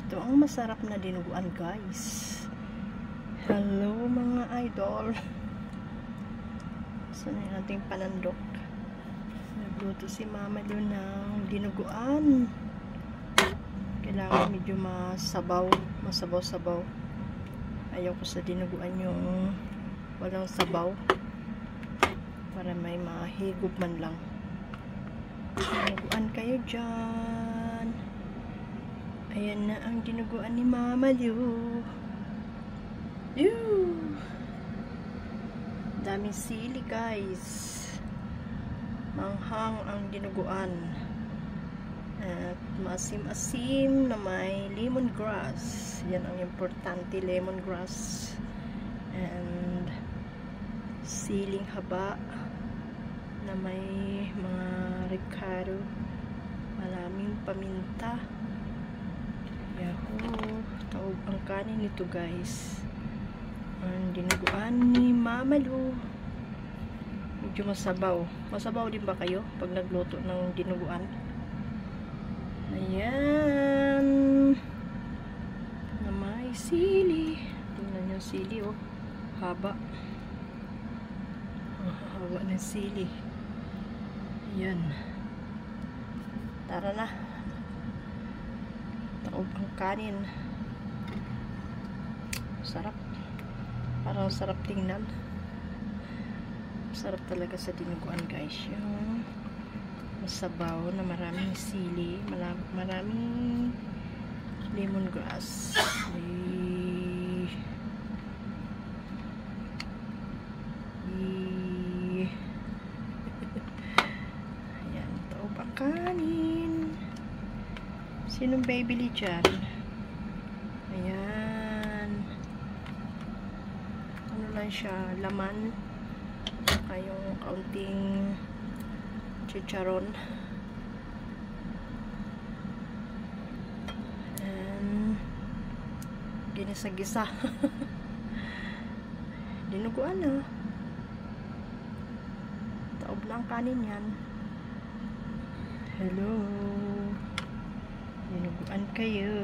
Ito ang masarap na dinuguan, guys. Hello mga idol. Saan na nating panandok? Nagluto si mama doon ng dinuguan. Kailangan medyo masabaw-sabaw. Ayaw ko sa dinuguan yung walang sabaw, para may mahigop man lang. Dinuguan kayo dyan. Ayan na ang dinuguan ni Mama Lu. Daming sili, guys. Manghang ang dinuguan. At maasim-asim na may lemongrass. Yan ang importante, lemongrass. And siling haba na may mga recado. Maraming paminta. Yahoo! Taog ang kanin nito, guys. Ang dinuguan ni Mama Lu. Medyo masabaw. Masabaw din ba kayo pag nagluto ng dinuguan? Ayan. Na may sili. Tingnan yung sili, oh. Haba. Haba ng sili. Ayan. Tara na. Taob ang kanin. Sarap. Parang sarap tingnan. Sarap talaga sa dinuguan, guys. Yung masabaw na maraming sili, maraming lemongrass. Ayan, taob ang kanin. Sinong bibili dyan? Ayan. Ano lang siya, laman. Saka yung kaunting chicharon. And ginisa-gisa. Dinuguan na. Taob na ang kanin yan. Hello. Dinuguan kayo.